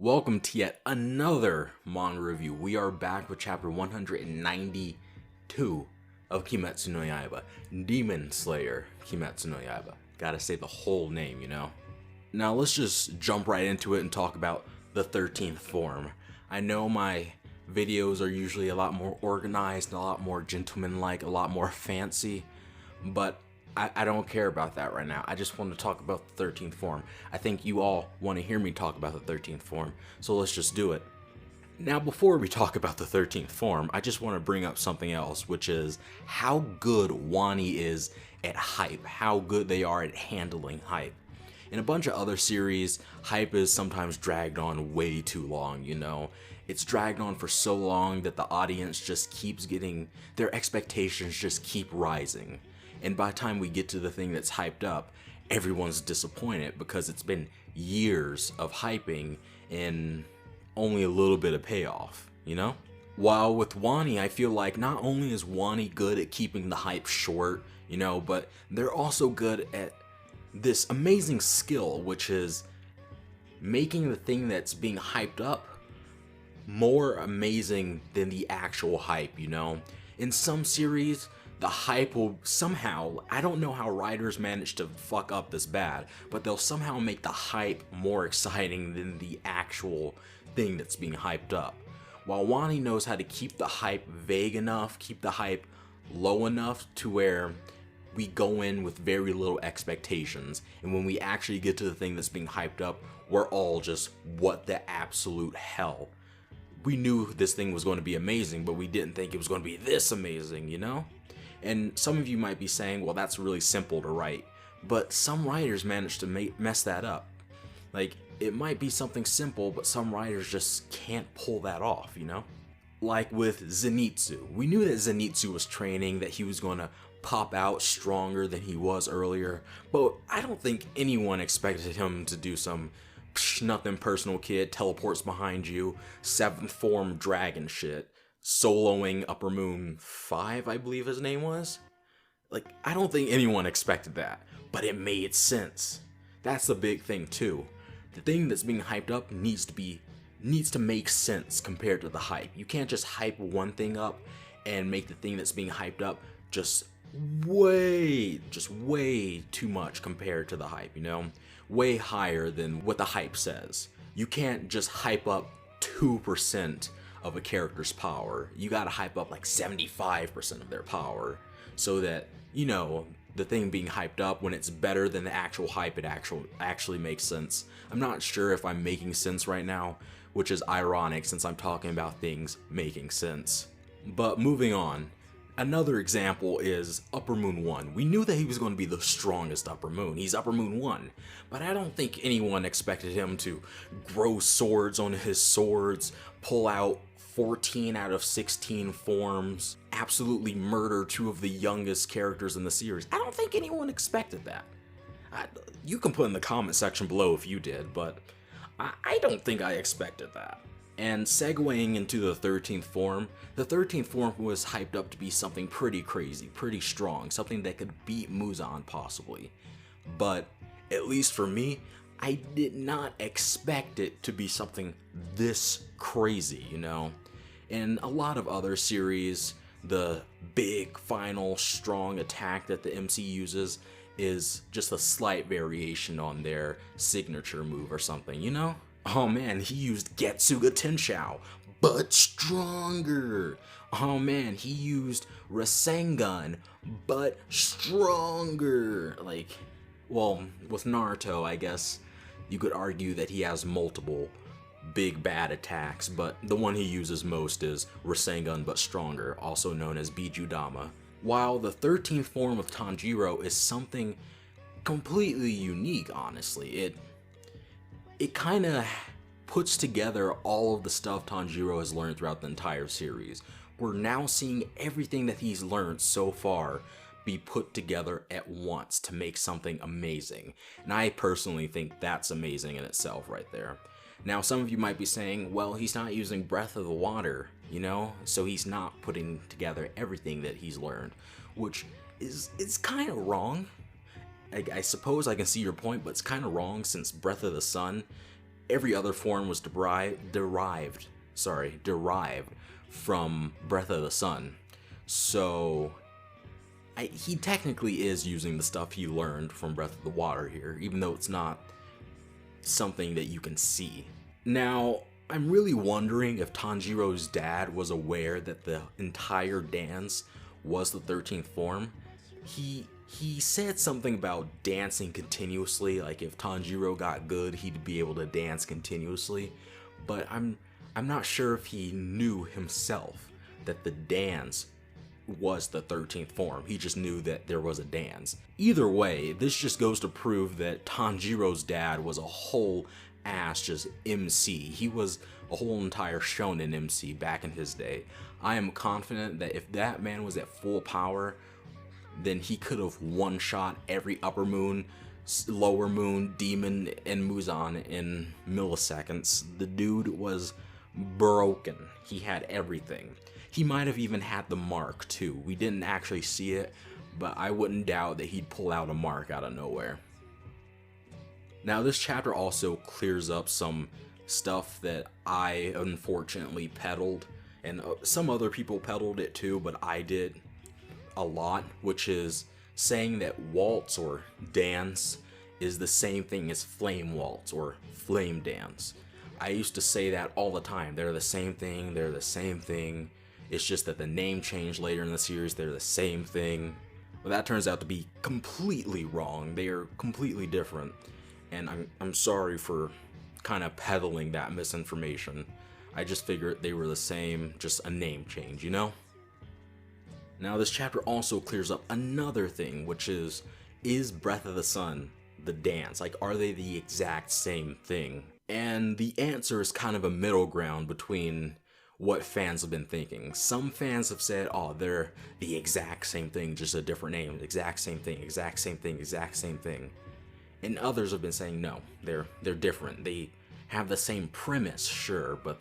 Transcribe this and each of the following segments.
Welcome to yet another manga review. We are back with chapter 192 of Kimetsu no Yaiba. Demon Slayer Kimetsu no Yaiba. Gotta say the whole name, you know? Now let's just jump right into it and talk about the 13th form. I know my videos are usually a lot more organized, a lot more gentlemanlike, a lot more fancy, but I don't care about that right now. I just want to talk about the 13th form. I think you all want to hear me talk about the 13th form, so let's just do it. Now, before we talk about the 13th form, I just want to bring up something else, which is how good Wani is at hype, how good they are at handling hype. In a bunch of other series, hype is sometimes dragged on way too long, you know? It's dragged on for so long that the audience just keeps getting, their expectations just keep rising. And by the time we get to the thing that's hyped up, everyone's disappointed because it's been years of hyping and only a little bit of payoff, you know? While with Wani, I feel like not only is Wani good at keeping the hype short, you know, but they're also good at this amazing skill, which is making the thing that's being hyped up more amazing than the actual hype, you know? In some series, the hype will somehow, I don't know how writers manage to fuck up this bad, but they'll somehow make the hype more exciting than the actual thing that's being hyped up. While Wani knows how to keep the hype vague enough, keep the hype low enough to where we go in with very little expectations, and when we actually get to the thing that's being hyped up, we're all just, what the absolute hell. We knew this thing was going to be amazing, but we didn't think it was going to be this amazing, you know? And some of you might be saying, well, that's really simple to write, but some writers manage to mess that up. Like, it might be something simple, but some writers just can't pull that off, you know? Like with Zenitsu. We knew that Zenitsu was training, that he was going to pop out stronger than he was earlier, but I don't think anyone expected him to do some nothing personal kid, teleports behind you, 7th form dragon shit. Soloing Upper Moon 5, I believe his name was. Like, I don't think anyone expected that, but it made sense. That's the big thing too. The thing that's being hyped up needs to make sense compared to the hype. You can't just hype one thing up and make the thing that's being hyped up just way too much compared to the hype, you know? Way higher than what the hype says. You can't just hype up 2% of a character's power. You gotta hype up like 75% of their power so that, you know, the thing being hyped up, when it's better than the actual hype, it actually makes sense. I'm not sure if I'm making sense right now, which is ironic since I'm talking about things making sense. But moving on, another example is Upper Moon 1. We knew that he was going to be the strongest Upper Moon. He's Upper Moon 1. But I don't think anyone expected him to grow swords on his swords, pull out 14 out of 16 forms, absolutely murder 2 of the youngest characters in the series. I don't think anyone expected that. You can put in the comment section below if you did, but I don't think I expected that. And segueing into the 13th form, the 13th form was hyped up to be something pretty crazy, pretty strong, something that could beat Muzan possibly. But at least for me, I did not expect it to be something this crazy, you know? In a lot of other series, the big, final, strong attack that the MC uses is just a slight variation on their signature move or something, you know? Oh man, he used Getsuga Tenshou, but stronger. Oh man, he used Rasengan, but stronger. Like, well, with Naruto, I guess you could argue that he has multiple big bad attacks, but the one he uses most is Rasengan but stronger, also known as Bijudama. While the 13th form of Tanjirou is something completely unique, honestly. It kind of puts together all of the stuff Tanjirou has learned throughout the entire series. We're now seeing everything that he's learned so far be put together at once to make something amazing. And I personally think that's amazing in itself right there. Now, some of you might be saying, well, he's not using Breath of the Water, you know? So he's not putting together everything that he's learned, which is kind of wrong. I suppose I can see your point, but it's kind of wrong since Breath of the Sun every other form was derived from Breath of the Sun. So he technically is using the stuff he learned from Breath of the Water here, even though it's not something that you can see. Now, I'm really wondering if Tanjiro's dad was aware that the entire dance was the 13th form. He said something about dancing continuously, like if Tanjiro got good, he'd be able to dance continuously. But I'm not sure if he knew himself that the dance was the 13th form. He just knew that there was a dance. Either way, this just goes to prove that Tanjiro's dad was a whole ass just MC. He was a whole entire shonen MC back in his day. I am confident that if that man was at full power, then he could have one-shot every upper moon, lower moon, demon, and Muzan in milliseconds. The dude was broken. He had everything. He might have even had the mark too. We didn't actually see it, but I wouldn't doubt that he'd pull out a mark out of nowhere. Now, this chapter also clears up some stuff that I unfortunately peddled, and some other people peddled it too, but I did a lot, which is saying that waltz or dance is the same thing as flame waltz or flame dance. I used to say that all the time. They're the same thing, they're the same thing. It's just that the name changed later in the series. They're the same thing. But that turns out to be completely wrong. They are completely different. And I'm sorry for kind of peddling that misinformation. I just figured they were the same, just a name change, you know? Now, this chapter also clears up another thing, which is Breath of the Sun the dance? Like, are they the exact same thing? And the answer is kind of a middle ground between what fans have been thinking. Some fans have said, oh, they're the exact same thing, just a different name. Exact same thing, exact same thing, exact same thing. And others have been saying, no, they're different. They have the same premise, sure, but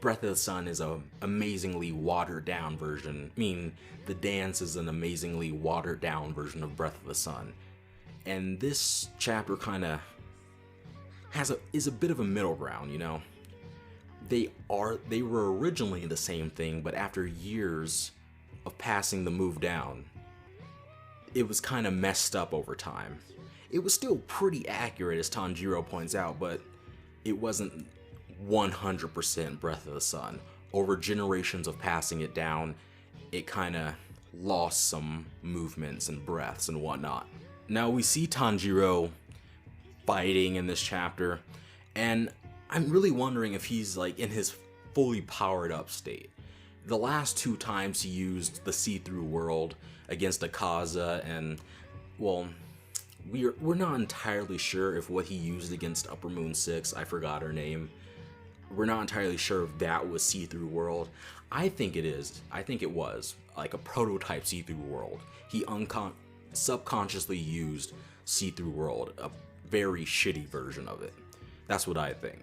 Breath of the Sun is a amazingly watered down version. I mean, the dance is an amazingly watered down version of Breath of the Sun. And this chapter kind of is a bit of a middle ground, you know? They were originally the same thing, but after years of passing the move down, it was kind of messed up over time. It was still pretty accurate, as Tanjirou points out, but it wasn't 100% Breath of the Sun. Over generations of passing it down, it kind of lost some movements and breaths and whatnot. Now we see Tanjirou fighting in this chapter, and I'm really wondering if he's like in his fully powered up state. The last two times he used the see-through world against Akaza, and well, we're not entirely sure if what he used against Upper Moon 6, I forgot her name, we're not entirely sure if that was see-through world. I think it is. I think it was like a prototype see-through world. He subconsciously used see-through world, a very shitty version of it. That's what I think.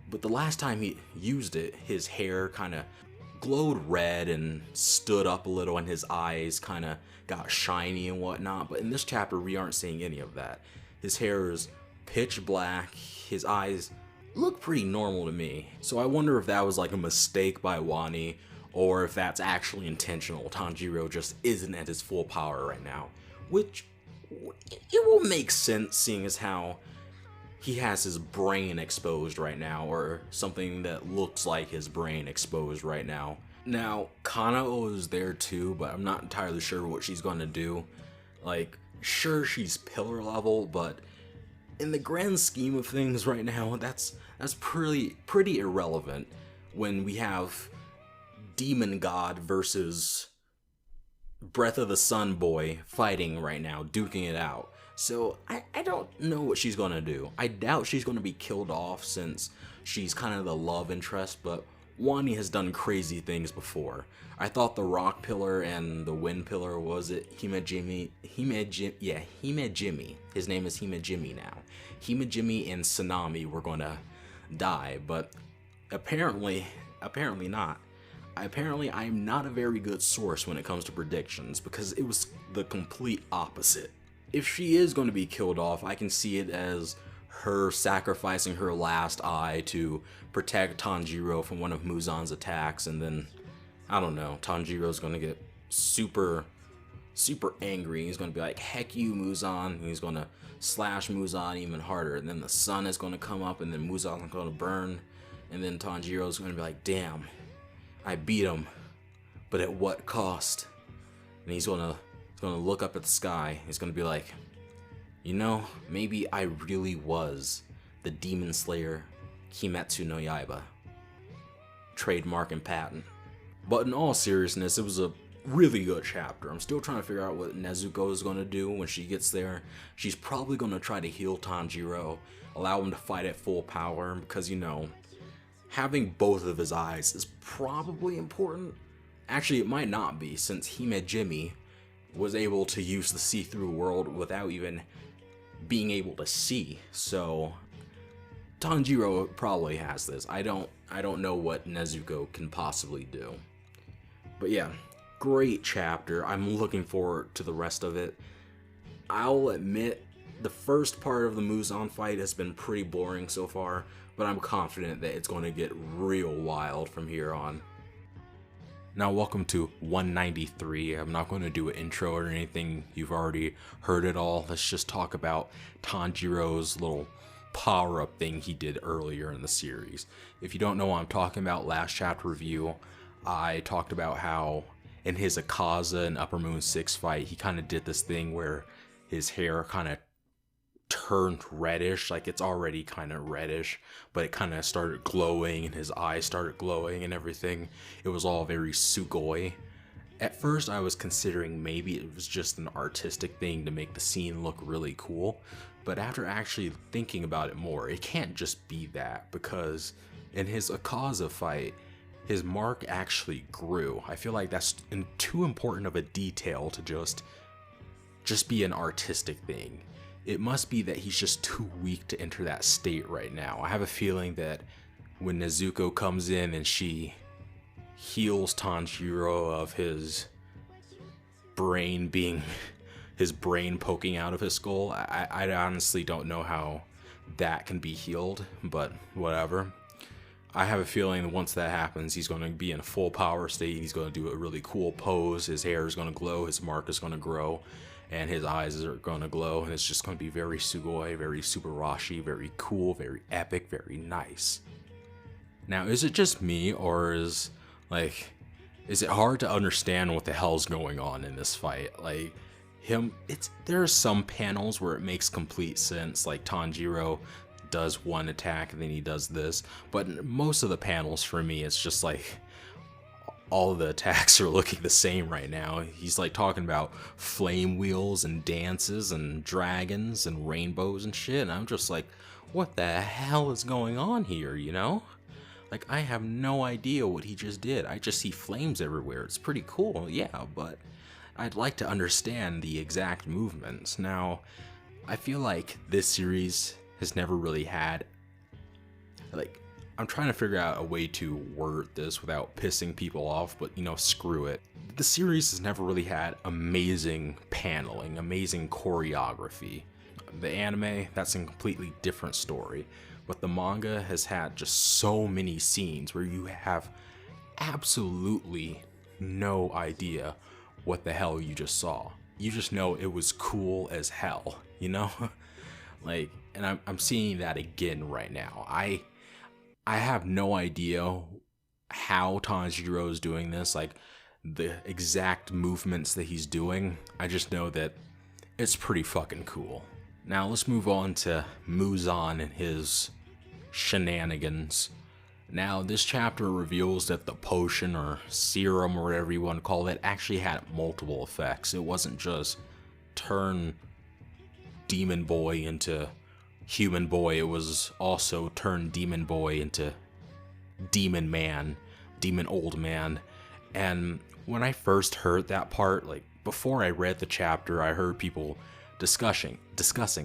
But the last time he used it, his hair kind of glowed red and stood up a little, and his eyes kind of got shiny and whatnot. But in this chapter, we aren't seeing any of that. His hair is pitch black. His eyes look pretty normal to me. So I wonder if that was like a mistake by Wani, or if that's actually intentional. Tanjiro just isn't at his full power right now. Which, it will make sense, seeing as how he has his brain exposed right now, or something that looks like his brain exposed right now. Now, Kanao is there too, but I'm not entirely sure what she's going to do. Like, sure, she's pillar level, but in the grand scheme of things right now, that's pretty irrelevant when we have Demon God versus Breath of the Sun boy fighting right now, duking it out. So I don't know what she's gonna do. I doubt she's gonna be killed off, since she's kind of the love interest, but Wani has done crazy things before. I thought the rock pillar and the wind pillar, was it Himejimi? Himejimi. His name is Himejimi now. Himejimi and Tsunami were gonna die, but apparently not. Apparently, I'm not a very good source when it comes to predictions, because it was the complete opposite. If she is going to be killed off, I can see it as her sacrificing her last eye to protect Tanjirou from one of Muzan's attacks, and then, I don't know, Tanjiro's gonna get super angry. He's gonna be like, heck you, Muzan, and he's gonna slash Muzan even harder, and then the sun is gonna come up, and then Muzan's gonna burn, and then Tanjiro's gonna be like, damn, I beat him, but at what cost? And he's gonna look up at the sky. He's gonna be like, you know, maybe I really was the Demon Slayer Kimetsu no Yaiba. Trademark and patent. But in all seriousness, it was a really good chapter. I'm still trying to figure out what Nezuko is going to do when she gets there. She's probably going to try to heal Tanjiro, allow him to fight at full power, because, you know, having both of his eyes is probably important. Actually, it might not be, since Himejimi was able to use the see-through world without even being able to see. So Tanjiro probably has this. I don't know what Nezuko can possibly do. But yeah, great chapter. I'm looking forward to the rest of it. I'll admit the first part of the Muzan fight has been pretty boring so far, but I'm confident that it's going to get real wild from here on. Now, welcome to 193. I'm not going to do an intro or anything. You've already heard it all. Let's just talk about Tanjiro's little power-up thing he did earlier in the series. If you don't know what I'm talking about, last chapter review, I talked about how in his Akaza and Upper Moon 6 fight, he kind of did this thing where his hair kind of turned reddish, like it's already kind of reddish, but it kind of started glowing and his eyes started glowing and everything. It was all very sugoi. At first I was considering maybe it was just an artistic thing to make the scene look really cool, but after actually thinking about it more, it can't just be that, because in his Akaza fight, his mark actually grew. I feel like that's too important of a detail to just be an artistic thing. It must be that he's just too weak to enter that state right now. I have a feeling that when Nezuko comes in and she heals Tanjiro of his brain poking out of his skull, I honestly don't know how that can be healed, but whatever. I have a feeling that once that happens, he's going to be in a full power state. He's going to do a really cool pose. His hair is going to glow. His mark is going to grow. And his eyes are going to glow, and it's just going to be very sugoi, very Subarashi, very cool, very epic, very nice. Now, is it just me, or is it hard to understand what the hell's going on in this fight? Like, there are some panels where it makes complete sense, like Tanjiro does one attack and then he does this, but most of the panels for me, it's just like, all of the attacks are looking the same right now. He's like talking about flame wheels and dances and dragons and rainbows and shit, and I'm just like, what the hell is going on here, you know? Like, I have no idea what he just did. I just see flames everywhere. It's pretty cool, yeah, but I'd like to understand the exact movements. Now, I feel like this series has never really had, like, I'm trying to figure out a way to word this without pissing people off, but, you know, screw it. The series has never really had amazing paneling, amazing choreography. The anime, that's a completely different story. But the manga has had just so many scenes where you have absolutely no idea what the hell you just saw. You just know it was cool as hell, you know? Like, and I'm seeing that again right now. I have no idea how Tanjiro is doing this, like the exact movements that he's doing. I just know that it's pretty fucking cool. Now let's move on to Muzan and his shenanigans. Now this chapter reveals that the potion or serum or whatever you want to call it actually had multiple effects. It wasn't just turn Demon Boy into Human Boy, it was also turn Demon Boy into Demon Man, Demon Old Man. And when I first heard that part, like before I read the chapter, I heard people discussing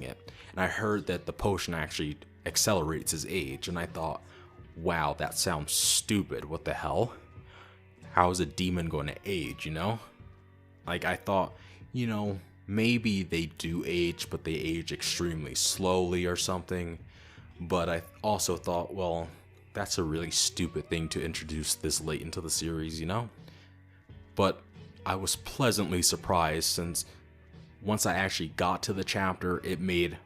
it, and I heard that the potion actually accelerates his age, and I thought, wow, that sounds stupid. What the hell? How is a demon going to age, you know? Like, I thought, you know, maybe they do age, but they age extremely slowly or something. But I also thought, well, that's a really stupid thing to introduce this late into the series, you know? But I was pleasantly surprised, since once I actually got to the chapter, it made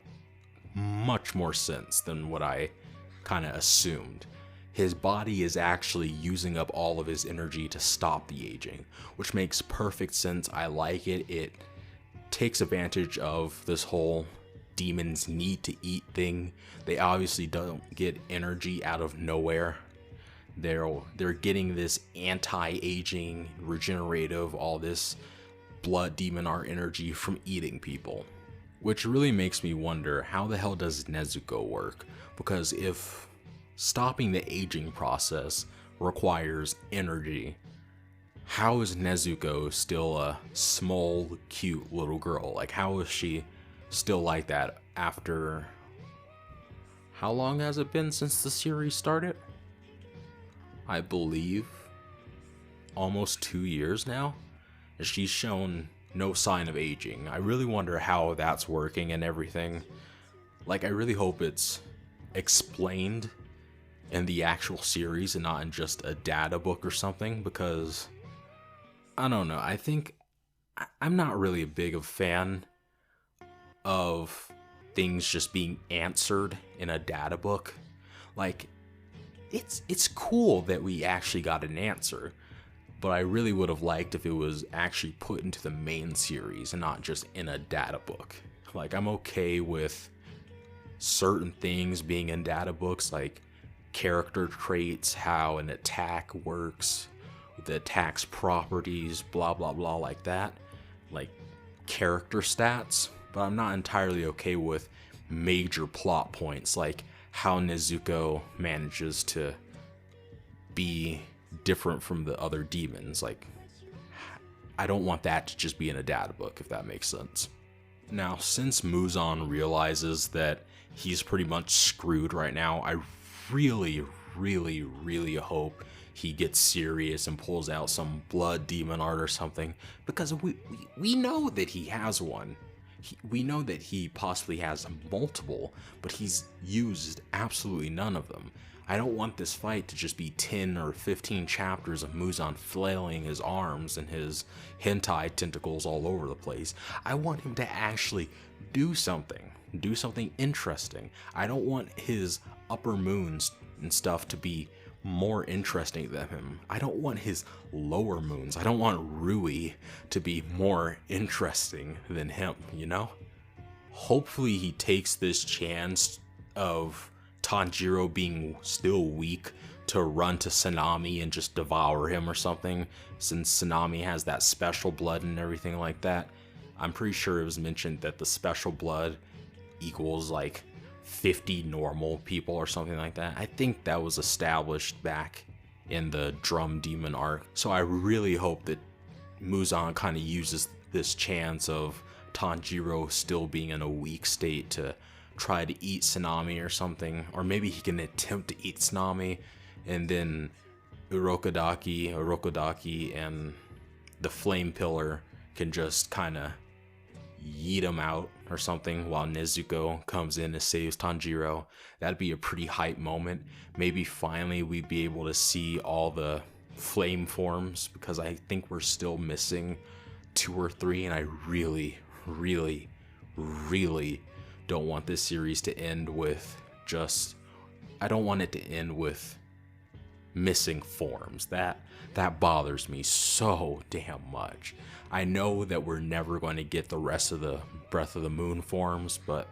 much more sense than what I kind of assumed. His body is actually using up all of his energy to stop the aging, which makes perfect sense. I like it. It takes advantage of this whole demons need to eat thing. They obviously don't get energy out of nowhere. They're getting this anti-aging, regenerative, all this blood demon art energy from eating people. Which really makes me wonder, how the hell does Nezuko work? Because if stopping the aging process requires energy, how is Nezuko still a small, cute little girl? Like, how is she still like that after... How long has it been since the series started? I believe almost 2 years now. And she's shown no sign of aging. I really wonder how that's working and everything. Like, I really hope it's explained in the actual series and not in just a data book or something, because I don't know. I think I'm not really a big of fan of things just being answered in a data book. Like, it's cool that we actually got an answer, but I really would have liked if it was actually put into the main series and not just in a data book. Like, I'm okay with certain things being in data books, like character traits, how an attack works, the attack's properties, blah blah blah, like that, like character stats. But I'm not entirely okay with major plot points, like how Nezuko manages to be different from the other demons. Like, I don't want that to just be in a data book, if that makes sense. Now, since Muzan realizes that he's pretty much screwed right now, I really hope he gets serious and pulls out some blood demon art or something, because we know that he has one. We know that he possibly has multiple, but he's used absolutely none of them. I don't want this fight to just be 10 or 15 chapters of Muzan flailing his arms and his hentai tentacles all over the place. I want him to actually do something interesting. I don't want his upper moons and stuff to be more interesting than him. I don't want his lower moons. I don't want Rui to be more interesting than him, you know? Hopefully he takes this chance of Tanjirou being still weak to run to Tsunami and just devour him or something, since Tsunami has that special blood and everything like that. I'm pretty sure it was mentioned that the special blood equals like 50 normal people or something like that. I think that was established back in the Drum Demon arc. So I really hope that Muzan kind of uses this chance of Tanjirou still being in a weak state to try to eat Tsunami or something. Or maybe he can attempt to eat Tsunami, and then Urokodaki and the Flame Pillar can just kind of yeet him out or something while Nezuko comes in and saves Tanjiro. That'd be a pretty hype moment. Maybe finally we'd be able to see all the flame forms, because I think we're still missing 2 or 3, and I really don't want this series to end with just... I don't want it to end with missing forms. That bothers me so damn much. I know that we're never going to get the rest of the Breath of the Moon forms, but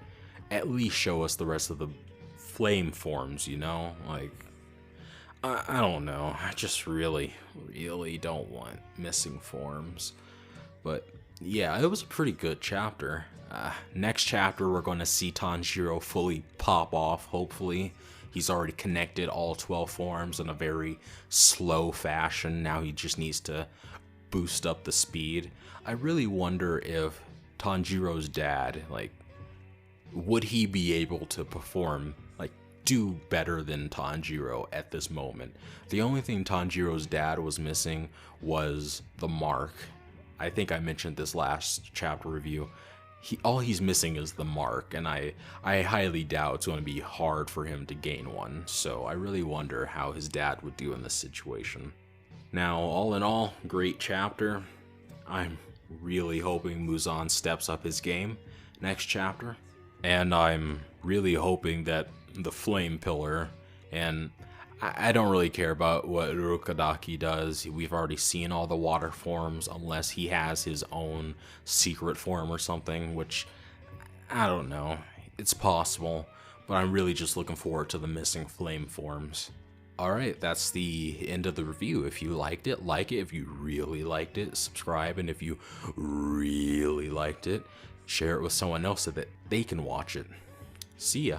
at least show us the rest of the flame forms, you know? Like, I don't know. I just really don't want missing forms. But yeah, it was a pretty good chapter. Next chapter, we're going to see Tanjiro fully pop off, hopefully. He's already connected all 12 forms in a very slow fashion. Now he just needs to boost up the speed. I really wonder if Tanjiro's dad, like, would he be able to perform, like, do better than Tanjiro at this moment? The only thing Tanjiro's dad was missing was the mark I think I mentioned this last chapter review. All he's missing is the mark, and I highly doubt it's going to be hard for him to gain one, so I really wonder how his dad would do in this situation. Now, all in all, great chapter. I'm really hoping Muzan steps up his game next chapter, and I'm really hoping that the Flame Pillar, and I don't really care about what Urukadaki does. We've already seen all the water forms, unless he has his own secret form or something, which, I don't know. It's possible, but I'm really just looking forward to the missing flame forms. Alright, that's the end of the review. If you liked it, like it. If you really liked it, subscribe. And if you really liked it, share it with someone else so that they can watch it. See ya.